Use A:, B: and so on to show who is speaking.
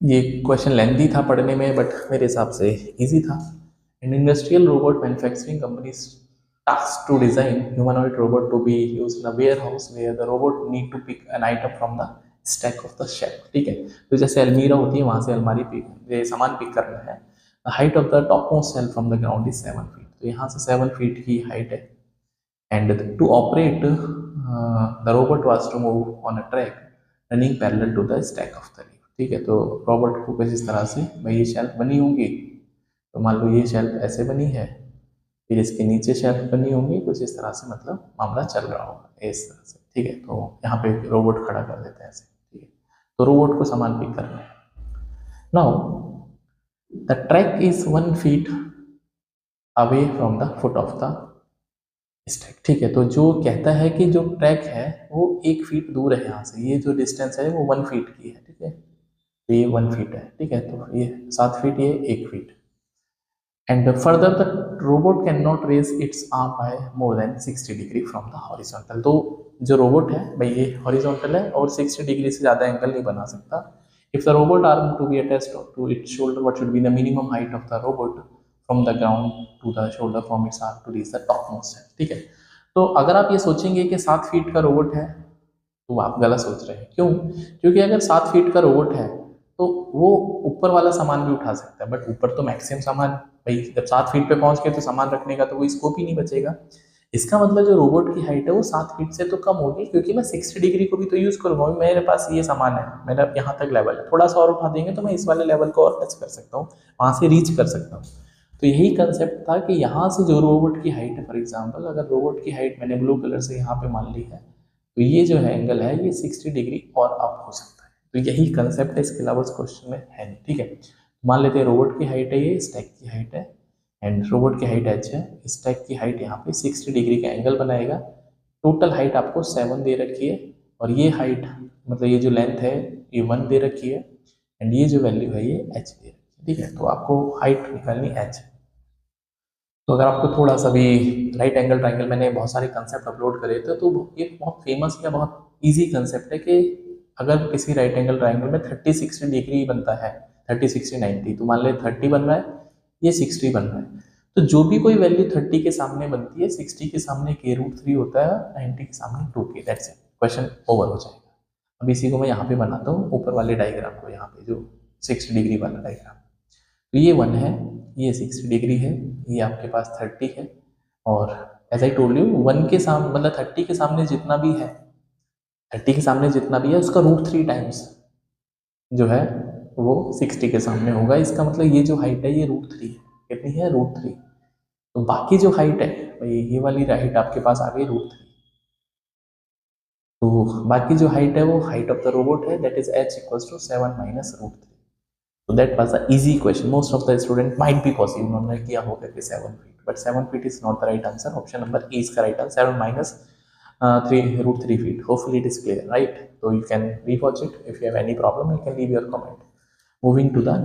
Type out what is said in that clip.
A: ये question lengthy था पढ़ने में, बट मेरे हिसाब से इजी था. And industrial robot manufacturing companies tasked to design humanoid robot to be used in a warehouse where the robot need to pick an item from the stack of the shelf. ठीक है, तो जैसे अलमीरा होती है, वहां से अलमारी पिक, ये सामान पिक करना है. The height of the top most shelf from the ground is 7 feet. तो यहाँ से 7 फीट की हाइट है. And to operate the robot was to move on a track running parallel to the stack of the leaf. ठीक है, तो robot को कुछ इस तरह से, भाई ये शेल्फ बनी होंगी, तो मान लो ये शेल्फ ऐसे बनी है, फिर इसके नीचे शेल्फ बनी होंगी, कुछ इस तरह से मतलब मामला चल रहा होगा इस तरह से. ठीक है, तो यहाँ पे रोबोट खड़ा कर देते हैं ऐसे. ठीक है, तो रोबोट को सामान पिक करना है. Now the track is 1 feet away from the foot of the stack. ठीक है, तो जो कहता है कि जो ट्रैक है वो 1 फीट दूर है यहाँ से, ये जो डिस्टेंस है वो 1 फीट की है. ठीक है, तो ये 1 फीट है. ठीक है, तो ये 7 फीट, ये 1 feet. And further, the robot cannot raise its arm by more than 60 degree from the horizontal. तो जो रोबोट है भाई ये हॉरिजॉन्टल है और 60 डिग्री से ज़्यादा एंगल नहीं बना सकता. If the robot arm to be attached to its shoulder, what should be the minimum height of the robot from the ground to the shoulder from its arm to reach the topmost end. ठीक है, तो अगर आप ये सोचेंगे कि 7 feet का robot है, तो आप गलत सोच रहे हैं. क्यों? क्योंकि अगर 7 फीट का रोबोट है तो वो ऊपर वाला सामान भी उठा सकता है, बट ऊपर तो मैक्सिमम सामान, भाई जब 7 फीट पे पहुंच गए तो सामान रखने का तो कोई स्कोप ही नहीं बचेगा. इसका मतलब जो रोबोट की हाइट है वो 7 फीट से तो कम होगी, क्योंकि मैं 60 डिग्री को भी तो यूज करूंगा. मेरे पास ये सामान है, मेरा यहाँ तक लेवल है, थोड़ा सा और उठा देंगे तो मैं इस वाले लेवल को और टच कर सकता हूँ, वहां से रीच कर सकता हूँ. तो यही कंसेप्ट था कि यहाँ से जो रोबोट की हाइट है, फॉर एग्जाम्पल अगर रोबोट की हाइट मैंने ब्लू कलर से यहाँ पे मान ली है, तो ये जो है एंगल है ये 60 डिग्री और अप हो सकता है. तो यही कंसेप्ट है, इसके अलावा इस क्वेश्चन में है नहीं. ठीक है, मान लेते हैं रोबोट की हाइट है, ये स्टैक की हाइट है, एंड रोबोट की हाइट h है, स्टैक की हाइट यहाँ पे 60 डिग्री का एंगल बनाएगा. टोटल हाइट आपको 7 दे रखी है, और ये हाइट मतलब ये जो लेंथ है ये 1 दे रखी है, एंड ये जो वैल्यू है ये h दे रखी है. ठीक है, तो आपको हाइट निकालनी h. तो अगर आपको थोड़ा सा भी, राइट एंगल ट्राइंगल मैंने बहुत सारे कंसेप्ट अपलोड करे थे, तो ये बहुत फेमस या बहुत इजी कंसेप्ट है कि अगर किसी राइट एंगल ट्राइंगल में 30-60 डिग्री बनता है, 30-60-90, तो मान ले 30 बन रहा है, ये 60 बन रहा है, तो जो भी कोई वैल्यू 30 के सामने बनती है, 60 के सामने k√3 होता है, 90 के सामने 2k. That's it, question over हो जाएगा. अब इसी को मैं यहाँ पे बनाता हूँ, ऊपर वाले डायग्राम को, यहाँ पे जो 60 डिग्री वाला डायग्राम. तो ये 1 है, ये 60 डिग्री है, ये आपके पास 30 है, और एज आई टोल्ड यू 1 के सामने मतलब 30 के सामने जितना भी है, 30 के सामने जितना भी है उसका √3 टाइम्स जो है वो 60 के सामने होगा. इसका मतलब ये जो हाइट है ये √3 है. कितनी है? √3. तो बाकी जो हाइट है भाई, ये वाली हाइट आपके पास आ गई √3. तो बाकी जो हाइट है वो हाइट ऑफ द रोबोट है, that is h equals to 7 minus √3. So that was an easy question. Most of the student might be possible उन्होंने किया होगा कि 7 feet, but 7 feet is not the right answer. Option number E is the right answer. 7 minus 3 √3 feet. Hopefully it is clear, right? So you can rewatch it. If you have any problem, you can leave your comment. Moving to the